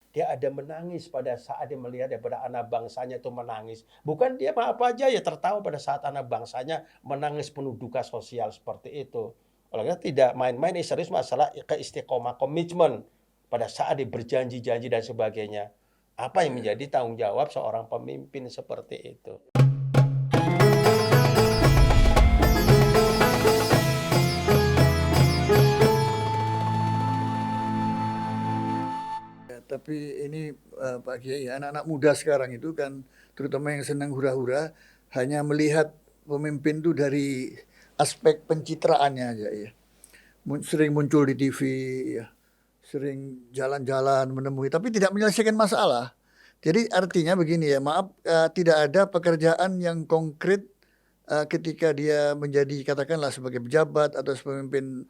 dia ada menangis pada saat dia melihat daripada anak bangsanya itu menangis. Bukan dia apa aja ya tertawa pada saat anak bangsanya menangis penuh duka sosial seperti itu. Oleh karena tidak main-main, ini serius masalah keistiqomah, komitmen pada saat dia berjanji-janji dan sebagainya. Apa yang Iya. menjadi tanggung jawab seorang pemimpin seperti itu? Ya, tapi ini Pak Kiai, anak-anak muda sekarang itu kan, terutama yang senang hura-hura, hanya melihat pemimpin itu dari aspek pencitraannya aja ya. Sering muncul di TV, ya, sering jalan-jalan menemui, tapi tidak menyelesaikan masalah. Jadi artinya begini ya, maaf, tidak ada pekerjaan yang konkret ketika dia menjadi katakanlah sebagai pejabat atau sebagai pemimpin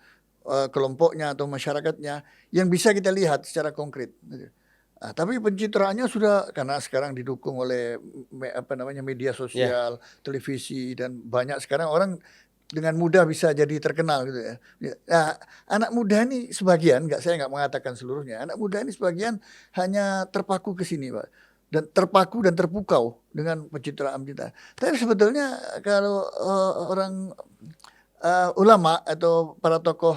kelompoknya atau masyarakatnya yang bisa kita lihat secara konkret. Tapi pencitraannya sudah karena sekarang didukung oleh apa namanya media Ya, sosial, televisi dan banyak sekarang orang dengan mudah bisa jadi terkenal gitu ya. Nah, anak muda ini sebagian, saya nggak mengatakan seluruhnya. Anak muda ini sebagian hanya terpaku ke sini, Pak, dan terpaku dan terpukau dengan pencitraan kita. Tapi sebetulnya kalau orang ulama atau para tokoh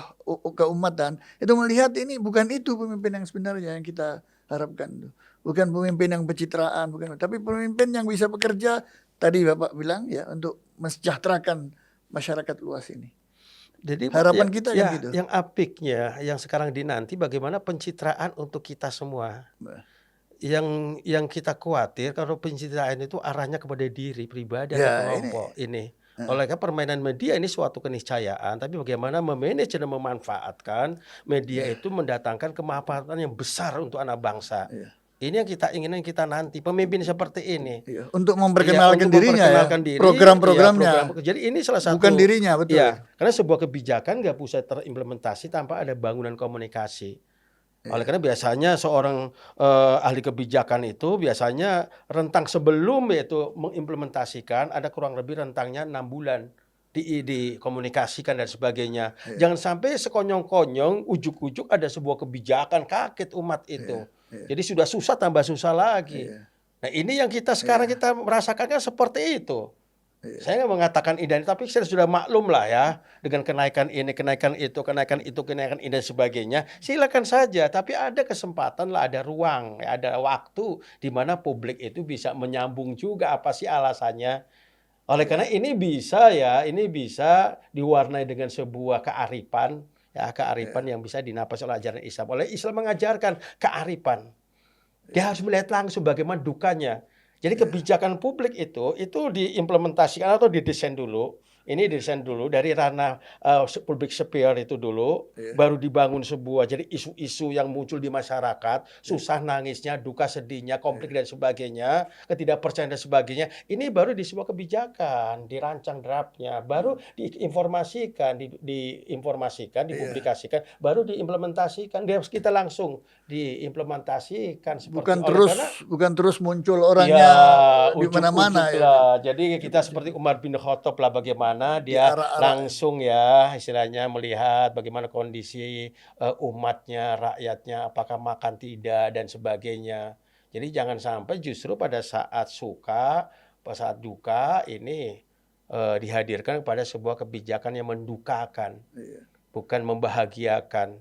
keumatan itu melihat ini bukan itu pemimpin yang sebenarnya yang kita harapkan. Bukan pemimpin yang pencitraan, bukan, tapi pemimpin yang bisa bekerja tadi Bapak bilang ya untuk mensejahterakan masyarakat luas ini. jadi Harapan kita kan gitu. yang apiknya, yang sekarang dinanti bagaimana pencitraan untuk kita semua. Yang kita khawatir kalau pencitraan itu arahnya kepada diri pribadi atau Ya ini kelompok ini. eh, Oleh karena permainan media ini suatu keniscayaan, tapi bagaimana memanage dan memanfaatkan media ya, itu mendatangkan kemanfaatan yang besar untuk anak bangsa. ya, Ini yang kita inginkan kita nanti, pemimpin seperti ini. ya. Untuk Iya, memperkenalkan untuk dirinya ya, memperkenalkan diri, iya program. program-programnya Jadi ini salah bukan satu, dirinya betul. iya, karena sebuah kebijakan nggak bisa terimplementasi tanpa ada bangunan komunikasi. Oleh Ya, karena biasanya seorang, ahli kebijakan itu biasanya rentang sebelum yaitu mengimplementasikan ada kurang lebih rentangnya 6 bulan dikomunikasikan dan sebagainya. ya, Jangan sampai sekonyong-konyong ujuk-ujuk ada sebuah kebijakan, kaget umat ya, itu. ya, Jadi sudah susah tambah susah lagi. ya, Nah ini yang kita sekarang ya, kita merasakan kan seperti itu. ya. Saya nggak mengatakan ini, tapi saya sudah maklum lah ya, dengan kenaikan ini, kenaikan itu, kenaikan itu, kenaikan ini dan sebagainya. Silakan saja, tapi ada kesempatan lah, ada ruang, ya, ada waktu di mana publik itu bisa menyambung juga apa sih alasannya. Oleh karena Ya, ini bisa diwarnai dengan sebuah kearifan, ya kearifan ya, yang bisa dinapas oleh ajaran Islam. Oleh Islam mengajarkan kearifan. Dia harus melihat langsung bagaimana dukanya. Jadi ya, kebijakan publik itu diimplementasikan atau didesain dulu. Ini desain dulu dari ranah, public sphere itu dulu, ya, baru dibangun sebuah jadi isu-isu yang muncul di masyarakat, ya, susah nangisnya, duka sedihnya, konflik ya, dan sebagainya, ketidakpercayaan dan sebagainya. Ini baru di sebuah kebijakan, dirancang draft-nya, baru diinformasikan, ya. dipublikasikan, baru diimplementasikan. Dia harus kita langsung diimplementasikan seperti Bukan oleh terus karena bukan terus muncul iya, orangnya di mana-mana ujuk-ujuk ya. lah. Jadi kita seperti Ujug-ujug Umar bin Khattab lah bagaimana di dia arah-arah. langsung ya istilahnya melihat bagaimana kondisi, umatnya, rakyatnya, apakah makan tidak dan sebagainya. Jadi jangan sampai justru pada saat suka, pada saat duka ini, dihadirkan kepada sebuah kebijakan yang mendukakan, Iya, bukan membahagiakan.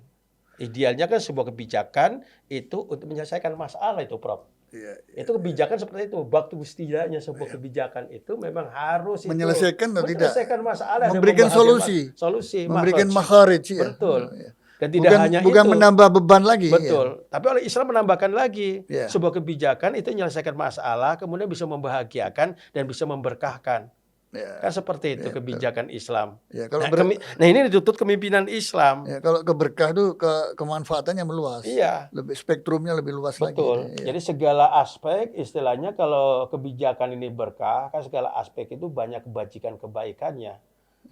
Idealnya kan sebuah kebijakan itu untuk menyelesaikan masalah itu, Prof. iya, iya, Itu iya. kebijakan seperti itu. Waktu setidaknya sebuah Iya. kebijakan itu memang harus itu Menyelesaikan atau tidak? menyelesaikan masalah dan Memberikan solusi, solusi, memberikan makhraj. makharij ya. Betul. Iya. Dan tidak Bukan hanya bukan itu. menambah beban lagi ya. Betul. Tapi oleh Islam menambahkan lagi, Ya, sebuah kebijakan itu menyelesaikan masalah, kemudian bisa membahagiakan dan bisa memberkahkan. Kan ya, seperti itu ya betul. kebijakan Islam. Ya kalau Nah, nah ini dituntut kepemimpinan Islam. ya, kalau keberkah tuh kemanfaatannya meluas. Iya. Lebih spektrumnya lebih luas lagi. Betul. Ya, Jadi segala aspek istilahnya kalau kebijakan ini berkah, kan segala aspek itu banyak kebajikan kebaikannya.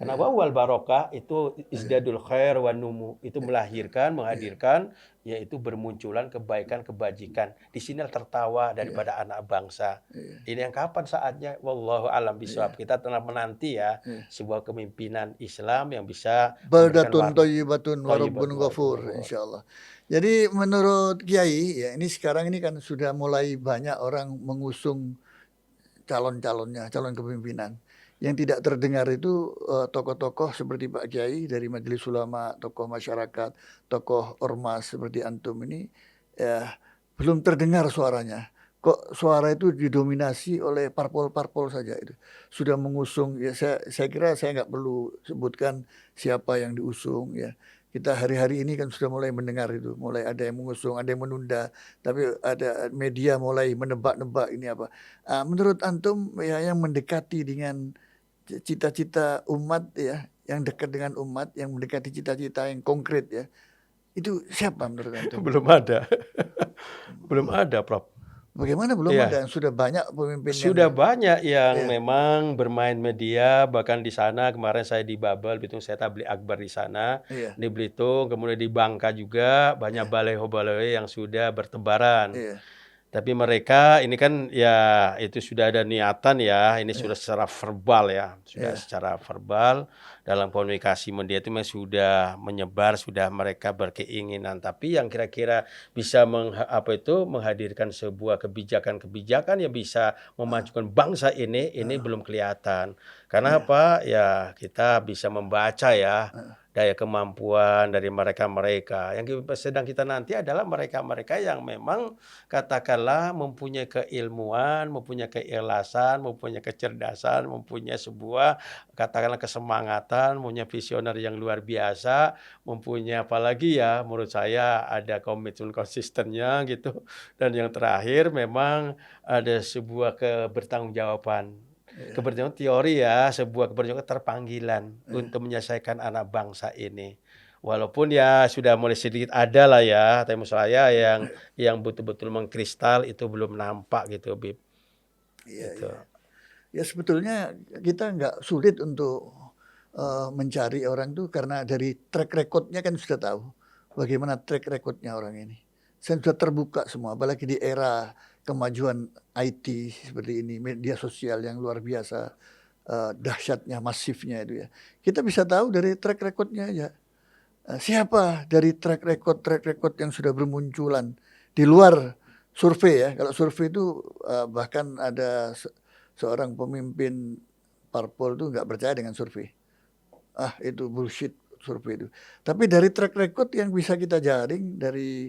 Karena wawal barokah itu izdadul khair wa numu, itu melahirkan, menghadirkan, yaitu bermunculan kebaikan, kebajikan. Di sini tertawa daripada anak bangsa. Ini yang kapan saatnya? Wallahu alam bisawab. Kita telah menanti ya sebuah kepemimpinan Islam yang bisa memberikan Baldatun warna. thayyibatun wa rabbun Thayyibatun wa ghafur, rabbun ghafur. insyaallah. Jadi menurut Kiai, ya ini sekarang ini kan sudah mulai banyak orang mengusung calon-calonnya, calon kepemimpinan. Yang tidak terdengar itu tokoh-tokoh seperti Pak Kiai dari Majelis Ulama, tokoh masyarakat, tokoh ormas seperti antum ini ya belum terdengar suaranya. Kok suara itu didominasi oleh parpol-parpol saja itu. Sudah mengusung ya saya kira saya nggak perlu sebutkan siapa yang diusung ya. Kita hari-hari ini kan sudah mulai mendengar itu, mulai ada yang mengusung, ada yang menunda, tapi ada media mulai menebak-nebak ini apa. Menurut antum ya yang mendekati dengan cita-cita umat ya, yang dekat dengan umat, yang mendekati cita-cita yang konkret ya, itu siapa menurut antum? Belum ada. Belum ada, Prof. Bagaimana belum Iya. ada? Sudah banyak pemimpin Sudah yang banyak yang Iya. memang bermain media, bahkan di sana kemarin saya di Babel, Belitung, saya tabligh akbar di sana, Iya, di Belitung, kemudian di Bangka juga banyak Iya. baleho-baleho yang sudah bertebaran. iya, Tapi mereka ini kan ya itu sudah ada niatan ya, ini Iya. sudah secara verbal ya, sudah Iya. secara verbal dalam komunikasi media itu memang sudah menyebar, sudah mereka berkeinginan. Tapi yang kira-kira bisa menghadirkan sebuah kebijakan-kebijakan yang bisa memajukan bangsa ini belum kelihatan. Karena Iya. apa? Ya kita bisa membaca ya daya kemampuan dari mereka-mereka. Yang sedang kita nanti adalah mereka-mereka yang memang katakanlah mempunyai keilmuan, mempunyai keikhlasan, mempunyai kecerdasan, mempunyai sebuah katakanlah kesemangatan, mempunyai visioner yang luar biasa, mempunyai apalagi ya menurut saya ada komitmen konsistennya gitu. Dan yang terakhir memang ada sebuah kebertanggungjawaban. Kebertanggungjawaban teori ya, sebuah kebertanggungjawaban terpanggilan untuk menyelesaikan anak bangsa ini. Walaupun ya sudah mulai sedikit ada lah ya, tapi maksud saya yang betul-betul mengkristal itu belum nampak gitu, Bib. Iya, Gitu. iya. Ya sebetulnya kita nggak sulit untuk mencari orang itu karena dari track recordnya kan sudah tahu bagaimana track recordnya orang ini. Saya sudah terbuka semua, apalagi di era kemajuan IT seperti ini, media sosial yang luar biasa dahsyatnya, masifnya itu ya. Kita bisa tahu dari track recordnya aja. Siapa dari track record yang sudah bermunculan di luar survei ya. Kalau survei itu bahkan ada seorang pemimpin parpol itu nggak percaya dengan survei. Itu bullshit survei itu. Tapi dari track record yang bisa kita jaring dari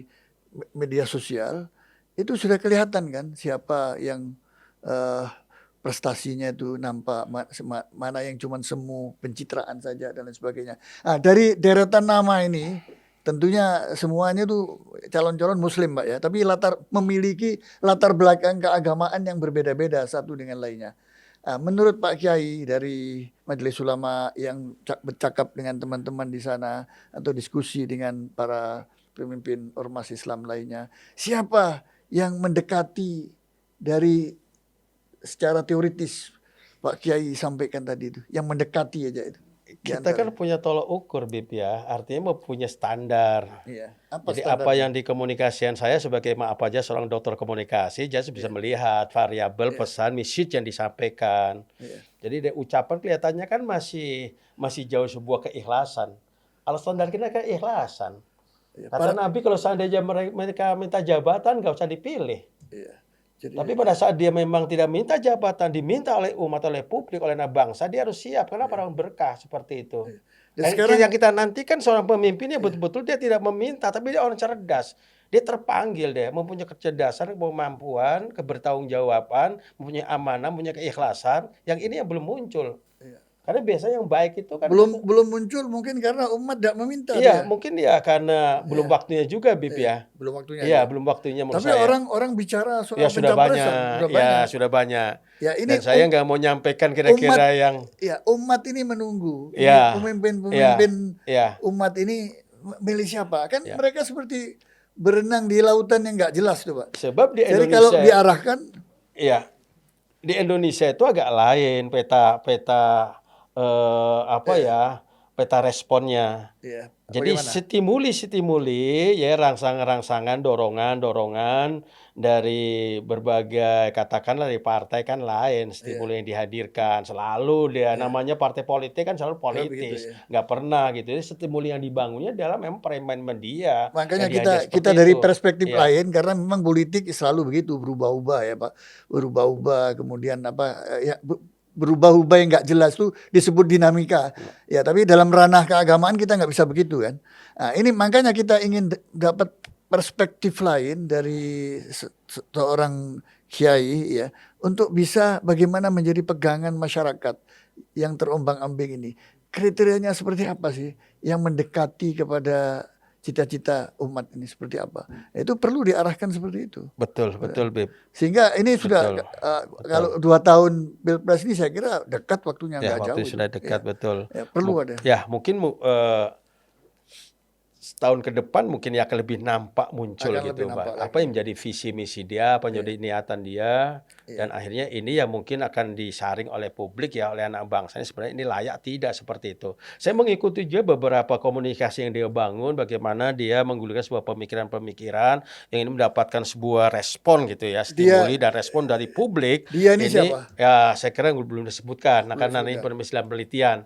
media sosial itu sudah kelihatan kan siapa yang prestasinya itu nampak, mana yang cuma semu pencitraan saja dan lain sebagainya. Dari deretan nama ini tentunya semuanya tuh calon-calon muslim Pak ya, tapi memiliki latar belakang keagamaan yang berbeda-beda satu dengan lainnya. Menurut Pak Kiai dari Majelis Ulama yang bercakap dengan teman-teman di sana atau diskusi dengan para pemimpin ormas Islam lainnya, siapa yang mendekati dari secara teoritis Pak Kiai sampaikan tadi itu, yang mendekati aja itu? Kita kan punya tolok ukur, Bib ya, artinya mempunyai standar. Iya. Jadi apa yang dikomunikasikan saya sebagai maaf aja seorang dokter komunikasi, jadi bisa melihat variabel pesan, message yang disampaikan. Jadi dari ucapan kelihatannya kan masih jauh sebuah keikhlasan. Kalau standar kita keikhlasan. Kata Nabi kalau seandainya mereka minta jabatan nggak usah dipilih. Tapi pada saat dia memang tidak minta jabatan, diminta oleh umat, oleh publik, oleh bangsa, dia harus siap. Kenapa orang berkah seperti itu? Dan sekarang yang kita nantikan seorang pemimpin yang betul-betul dia tidak meminta, tapi dia orang cerdas. Dia terpanggil deh, mempunyai kecerdasan, kemampuan, kebertanggungjawaban, mempunyai amanah, mempunyai keikhlasan. Yang ini yang belum muncul. Karena biasanya yang baik itu kan belum muncul mungkin karena umat tidak meminta. Iya, mungkin ya karena belum waktunya juga, Bib ya. Belum waktunya. Iya, belum waktunya menurut saya. Tapi orang bicara soal ya sudah pencapresan, banyak. Sudah banyak. Ya, ini dan saya nggak mau nyampaikan kira-kira yang umat ini menunggu. Pemimpin-pemimpin umat ini milih siapa? Kan mereka seperti berenang di lautan yang nggak jelas tuh, Pak. Sebab di Indonesia. Jadi kalau diarahkan, di Indonesia itu agak lain peta apa Iya, ya, peta responnya. iya. Jadi Bagaimana? stimuli-stimuli ya rangsangan-rangsangan, dorongan-dorongan dari berbagai katakanlah dari partai kan lain Iya. stimuli yang dihadirkan. Selalu dia Iya. namanya partai politik kan selalu Oh begitu politis, ya. nggak pernah gitu. Jadi stimuli yang dibangunnya adalah memang permainan media yang Makanya dihadirkan kita seperti dari itu. perspektif Iya, lain karena memang politik selalu begitu berubah-ubah ya Pak, berubah-ubah kemudian apa, ya berubah-ubah yang nggak jelas tuh disebut dinamika. Ya tapi dalam ranah keagamaan kita nggak bisa begitu kan. Nah ini makanya kita ingin dapat perspektif lain dari seorang kiai ya untuk bisa bagaimana menjadi pegangan masyarakat yang terombang-ambing ini. Kriterianya seperti apa sih yang mendekati kepada cita-cita umat ini seperti apa? Itu perlu diarahkan seperti itu. betul betul, Bib, Sehingga ini sudah betul kalau betul. 2 tahun pilpres ini saya kira dekat waktunya Ya, nggak waktu jauh itu. sudah dekat, Ya, betul. ya perlu ada. Ya, mungkin setahun ke depan mungkin ya akan lebih nampak muncul Akan lebih gitu, nampak Pak. Apa lagi. yang menjadi visi misi dia, apa yang Iya, menjadi niatan dia, dan iya, akhirnya ini ya mungkin akan disaring oleh publik ya, oleh anak bangsa ini sebenarnya ini layak tidak seperti itu. Saya mengikuti juga beberapa komunikasi yang dia bangun, bagaimana dia menggulirkan sebuah pemikiran-pemikiran yang ini mendapatkan sebuah respon gitu ya, Dia stimuli dan respon dari publik. dia ini Ini siapa? ya saya kira belum disebutkan, nah, Belum karena ini disebutkan. penelitian penelitian.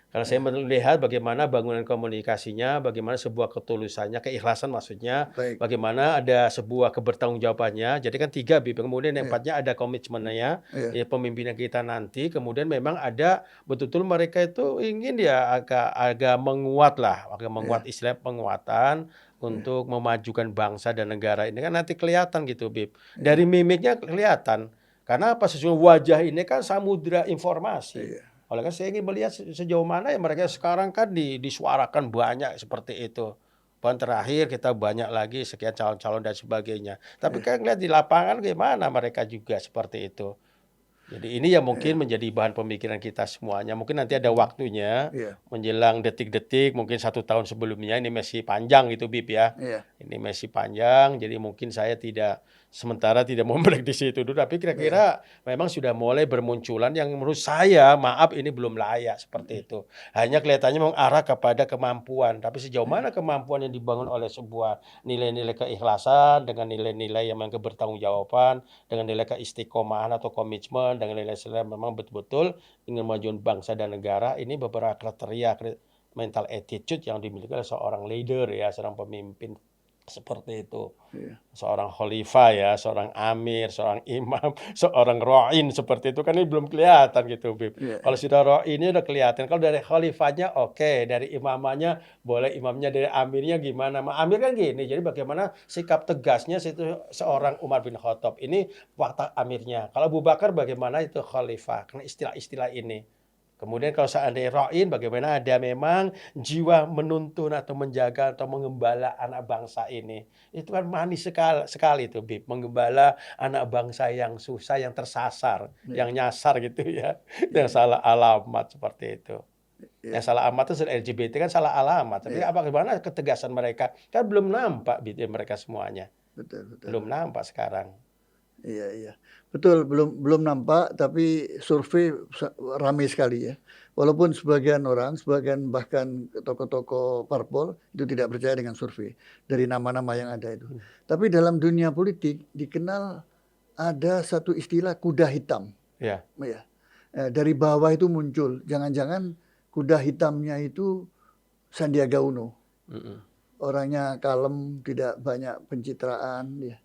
Kalau saya Ya, melihat bagaimana bangunan komunikasinya, bagaimana sebuah ketulusannya, keikhlasan maksudnya, baik. bagaimana ada sebuah kebertanggungjawabannya. Jadi kan 3 BIP, kemudian yang Iya, 4-nya ada komitmennya, iya, ya pemimpinan kita nanti, kemudian memang ada betul-betul mereka itu ingin ya agak agak menguat lah, agak menguat iya, istilah penguatan iya, untuk memajukan bangsa dan negara ini kan nanti kelihatan gitu BIP. Dari iya, mimiknya kelihatan. Karena apa? Sesungguhnya wajah ini kan samudra informasi. iya, Oleh karena saya ingin melihat sejauh mana ya mereka sekarang kan disuarakan banyak seperti itu. Bahkan terakhir kita banyak lagi sekian calon-calon dan sebagainya. Tapi iya, kan lihat di lapangan gimana mereka juga seperti itu. Jadi ini yang mungkin iya. menjadi bahan pemikiran kita semuanya. Mungkin nanti ada waktunya Iya, menjelang detik-detik, mungkin 1 tahun sebelumnya ini masih panjang gitu Bib ya. iya, Ini masih panjang, jadi mungkin saya tidak sementara tidak mau memprediksi itu dulu. Tapi iya, kira-kira memang sudah mulai bermunculan yang menurut saya, maaf ini belum layak seperti itu. Hanya kelihatannya mengarah kepada kemampuan. Tapi sejauh iya, mana kemampuan yang dibangun oleh sebuah nilai-nilai keikhlasan dengan nilai-nilai yang memang kebertanggungjawaban dengan nilai keistiqomahan atau komitmen, dengan nilai-nilai memang betul-betul ingin memajukan bangsa dan negara, ini beberapa kriteria mental attitude yang dimiliki oleh seorang leader ya, seorang pemimpin seperti itu. iya, Seorang khalifah ya, seorang amir, seorang imam, seorang ro'in seperti itu kan ini belum kelihatan gitu, Bib. iya, Kalau sudah ro'in ini udah kelihatan. Kalau dari khalifahnya oke, dari imamanya boleh, imamnya dari amirnya gimana? Amir kan gini, jadi bagaimana sikap tegasnya situ seorang Umar bin Khattab ini watak amirnya. Kalau Abu Bakar bagaimana itu khalifah? Karena istilah-istilah ini. Kemudian kalau seandainya ra'in bagaimana ada memang jiwa menuntun atau menjaga atau mengembala anak bangsa ini. Itu kan manis sekali sekali itu Bib, menggembala anak bangsa yang susah, yang tersasar, yang iya, nyasar gitu ya, yang iya, salah alamat seperti itu. iya, Yang salah alamat itu LGBT kan salah alamat, tapi iya, apa gimana ketegasan mereka? Kan belum nampak Bib, mereka semuanya. betul, betul. Belum nampak sekarang. Iya, iya. Betul, belum belum nampak, tapi survei ramai sekali ya. Walaupun sebagian orang, sebagian bahkan tokoh-tokoh parpol itu tidak percaya dengan survei dari nama-nama yang ada itu. Hmm, Tapi dalam dunia politik dikenal ada satu istilah kuda hitam. ya, Ya. Dari bawah itu muncul, jangan-jangan kuda hitamnya itu Sandiaga Uno. mhm, Orangnya kalem, tidak banyak pencitraan, ya.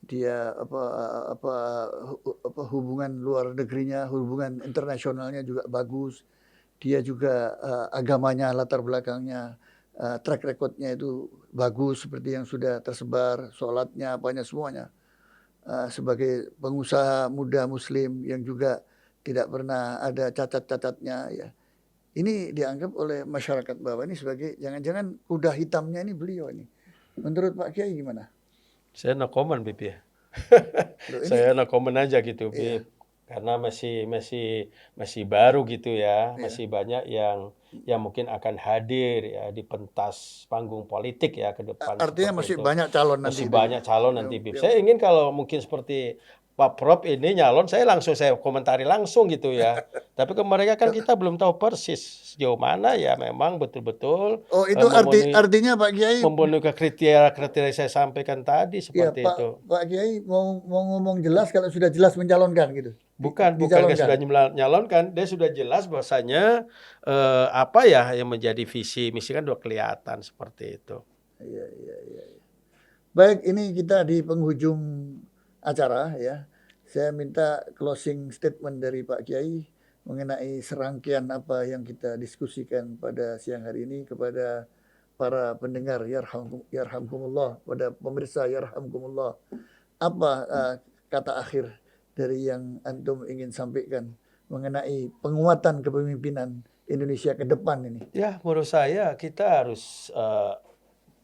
Dia apa apa hubungan luar negerinya, hubungan internasionalnya juga bagus. Dia juga agamanya, latar belakangnya, track recordnya itu bagus seperti yang sudah tersebar, sholatnya, apanya semuanya. Sebagai pengusaha muda muslim yang juga tidak pernah ada cacat-cacatnya ya. Ini dianggap oleh masyarakat bawah ini sebagai jangan-jangan kuda hitamnya ini beliau ini. Menurut Pak Kiai gimana? saya no comment Bib ya. Loh ini Saya no comment aja gitu, iya, Bib. Karena masih masih masih baru gitu ya, iya. masih banyak yang mungkin akan hadir ya di pentas panggung politik ya ke depan Artinya seperti masih itu. banyak calon nanti Masih itu ya. banyak calon Yang nanti, Bib. yang Saya ingin kalau mungkin seperti Pak Prop ini nyalon, saya komentari langsung gitu ya. Tapi ke mereka kan kita belum tahu persis sejauh mana ya memang betul-betul Oh, itu artinya Pak Kiai, memenuhi kriteria saya sampaikan tadi ya seperti itu. Pak Kiai mau ngomong jelas kalau sudah jelas mencalonkan gitu. Bukan sudah Dicalonkan. nyalonkan, dia sudah jelas bahwasanya apa ya yang menjadi visi misi kan udah kelihatan seperti itu. Iya, iya, iya. Baik, ini kita di penghujung acara ya. Saya minta closing statement dari Pak Kiai mengenai serangkaian apa yang kita diskusikan pada siang hari ini kepada para pendengar yarhamkumullah, pada pemirsa yarhamkumullah. Apa kata akhir dari yang antum ingin sampaikan mengenai penguatan kepemimpinan Indonesia ke depan ini? Ya, menurut saya kita harus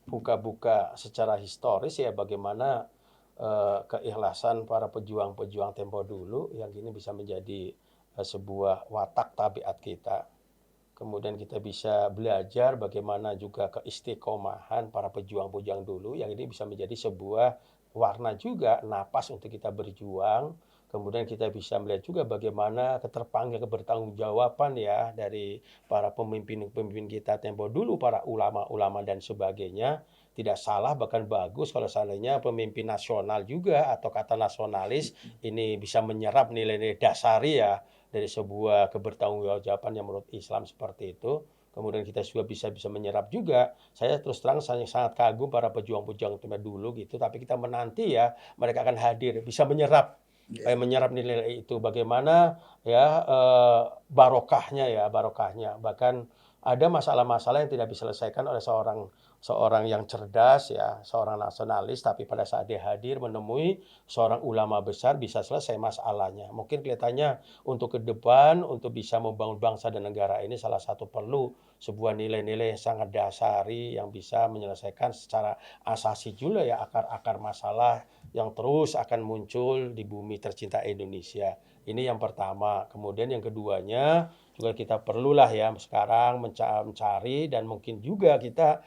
buka-buka secara historis ya bagaimana keikhlasan para pejuang-pejuang tempo dulu yang ini bisa menjadi sebuah watak tabiat kita. Kemudian kita bisa belajar bagaimana juga keistiqomahan para pejuang-pejuang dulu yang ini bisa menjadi sebuah warna juga, napas untuk kita berjuang. Kemudian kita bisa melihat juga bagaimana kebertanggungjawaban ya dari para pemimpin-pemimpin kita tempo dulu, para ulama-ulama dan sebagainya. Tidak salah bahkan bagus kalau seandainya pemimpin nasional juga atau kata nasionalis ini bisa menyerap nilai-nilai dasari ya dari sebuah kebertanggungjawaban yang menurut Islam seperti itu. Kemudian kita juga bisa menyerap juga. Saya terus terang sangat kagum para pejuang-pejuang tempo dulu gitu. Tapi kita menanti ya mereka akan hadir, bisa menyerap nilai-nilai itu. Bagaimana ya barokahnya. Bahkan ada masalah-masalah yang tidak diselesaikan oleh seorang yang cerdas ya, seorang nasionalis, tapi pada saat dia hadir menemui seorang ulama besar bisa selesai masalahnya. Mungkin kelihatannya untuk ke depan, untuk bisa membangun bangsa dan negara ini salah satu perlu sebuah nilai-nilai yang sangat dasari yang bisa menyelesaikan secara asasi juga ya akar-akar masalah yang terus akan muncul di bumi tercinta Indonesia. Ini yang pertama. Kemudian yang keduanya juga kita perlulah ya sekarang mencari dan mungkin juga kita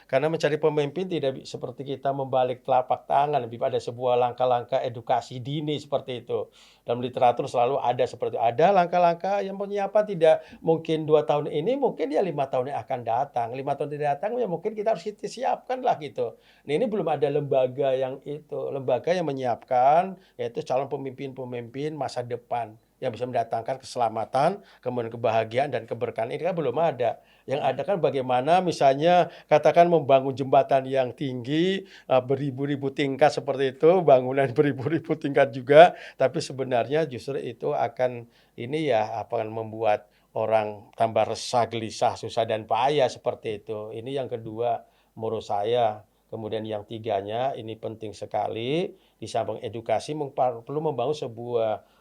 karena mencari pemimpin tidak seperti kita membalik telapak tangan, lebih pada sebuah langkah-langkah edukasi dini seperti itu. Dalam literatur selalu ada seperti itu. Ada langkah-langkah yang penyiapan tidak mungkin 2 tahun ini, mungkin ya 5 tahun yang akan datang. 5 tahun yang datang ya mungkin kita harus siapkan lah gitu. Nah ini belum ada lembaga yang menyiapkan yaitu calon pemimpin-pemimpin masa depan yang bisa mendatangkan keselamatan, kemudian kebahagiaan dan keberkahan ini kan belum ada. Yang ada kan bagaimana misalnya katakan membangun jembatan yang tinggi, beribu-ribu tingkat seperti itu, bangunan beribu-ribu tingkat juga, tapi sebenarnya justru itu akan akan membuat orang tambah resah, gelisah, susah dan payah seperti itu. Ini yang kedua menurut saya. Kemudian yang tiganya ini penting sekali, di samping edukasi perlu membangun sebuah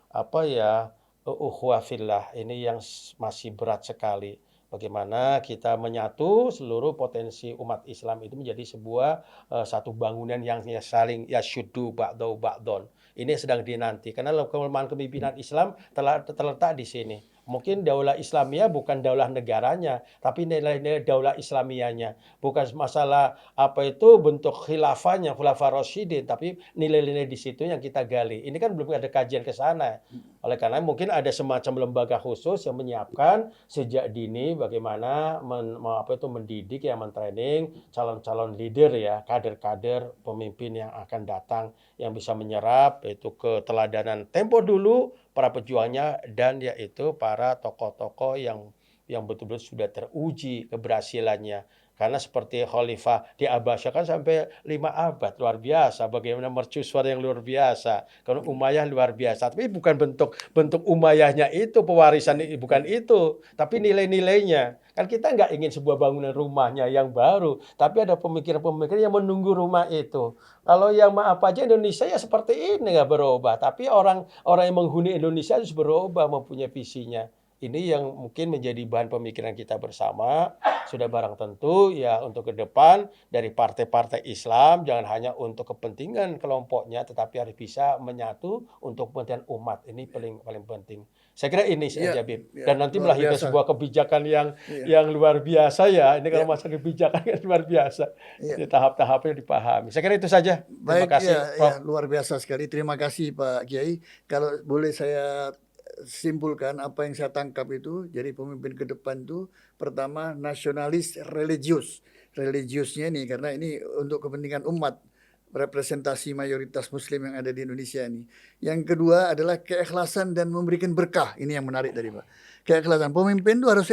ukhuwah fillah ini yang masih berat sekali. Bagaimana kita menyatu seluruh potensi umat Islam itu menjadi sebuah satu bangunan yang saling yasyuddu ba'dahu ba'don. Ini sedang dinanti karena kelemahan kepemimpinan Islam terletak di sini. Mungkin daulah Islamiyah bukan daulah negaranya, tapi nilai-nilai daulah Islamiyahnya. Bukan masalah bentuk khilafahnya, khulafah Rasyidin, tapi nilai-nilai di situ yang kita gali. Ini kan belum ada kajian ke sana. Oleh karena mungkin ada semacam lembaga khusus yang menyiapkan sejak dini bagaimana mendidik ya, mentraining calon-calon leader ya, kader-kader pemimpin yang akan datang yang bisa menyerap yaitu keteladanan tempo dulu para pejuangnya dan yaitu para tokoh-tokoh yang betul-betul sudah teruji keberhasilannya. Karena seperti Khalifah di Abbasiyah kan sampai 5 abad, luar biasa. Bagaimana mercusuar yang luar biasa. Kalau Umayyah luar biasa. Tapi bukan bentuk Umayyahnya itu, pewarisan bukan itu. Tapi nilai-nilainya. Kan kita nggak ingin sebuah bangunan rumahnya yang baru. Tapi ada pemikiran-pemikiran yang menunggu rumah itu. Kalau yang maaf aja Indonesia ya seperti ini nggak berubah. Tapi orang yang menghuni Indonesia harus berubah mempunyai visinya. Ini yang mungkin menjadi bahan pemikiran kita bersama, sudah barang tentu ya untuk ke depan dari partai-partai Islam jangan hanya untuk kepentingan kelompoknya tetapi harus bisa menyatu untuk kepentingan umat. Ini paling paling penting. Saya kira ini Iya, saja, Bib. ya, Dan nanti luar melahirkan biasa. sebuah kebijakan Iya, yang luar biasa ya. Ini kalau iya, masalah kebijakan kan luar biasa. iya. Jadi tahap-tahapnya dipahami. Saya kira itu saja. Terima Baik, kasih, ya, ya, Prof. luar biasa sekali. Terima kasih Pak Kiai. Kalau boleh saya simpulkan apa yang saya tangkap itu, jadi pemimpin ke depan itu pertama nasionalis religius. Religiusnya ini karena ini untuk kepentingan umat, representasi mayoritas muslim yang ada di Indonesia ini. Yang kedua adalah keikhlasan dan memberikan berkah. Ini yang menarik tadi Pak. Keikhlasan. Pemimpin itu harus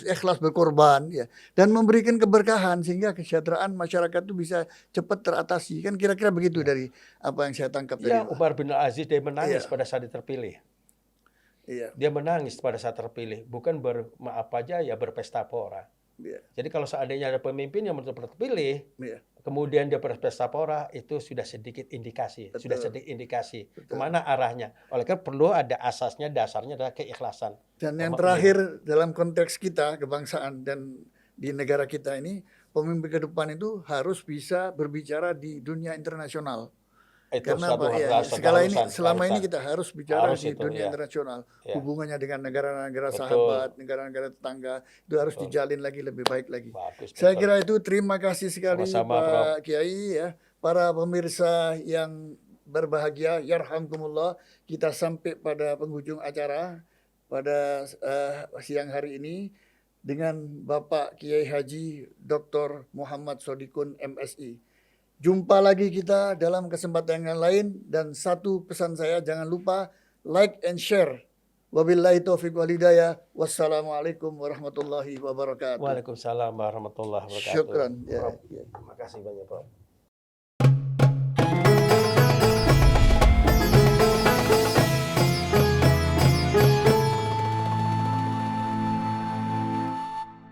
ikhlas berkorban ya dan memberikan keberkahan sehingga kesejahteraan masyarakat itu bisa cepat teratasi. Kan kira-kira begitu Ya, dari apa yang saya tangkap tadi ya Pak. Umar bin Aziz dia menangis Iya, pada saat dia terpilih. iya, Dia menangis pada saat terpilih, bukan maaf aja ya berpesta pora. iya, Jadi kalau seandainya ada pemimpin yang terpilih, iya. kemudian dia berpesta pora, itu sudah sedikit indikasi, sudah Betul, sedikit indikasi betul. kemana arahnya. Oleh karena perlu ada asasnya, dasarnya adalah keikhlasan. Dan yang Sama terakhir dalam konteks kita kebangsaan dan di negara kita ini pemimpin ke depan itu harus bisa berbicara di dunia internasional. itu Karena suatu apa? Ya, ya, keharusan, selama ini keharusan. kita harus bicara Harus di itu, dunia ya, internasional. ya, Hubungannya dengan negara-negara betul, sahabat, negara-negara tetangga itu harus betul, dijalin lagi lebih baik lagi. bagus, Saya betul. kira itu terima kasih sekali Sama-sama, Prof. Pak Kiai ya. Para pemirsa yang berbahagia, yarhamkumullah, kita sampai pada penghujung acara pada siang hari ini dengan Bapak Kiai Haji Dr. Muhammad Sodikun MSI. Jumpa lagi kita dalam kesempatan yang lain dan satu pesan saya jangan lupa like and share. Wabillahi taufiq wal hidayah. Wassalamualaikum warahmatullahi wabarakatuh. Waalaikumsalam warahmatullahi wabarakatuh. Syukran. Ya, Prof, ya. terima kasih banyak, Prof.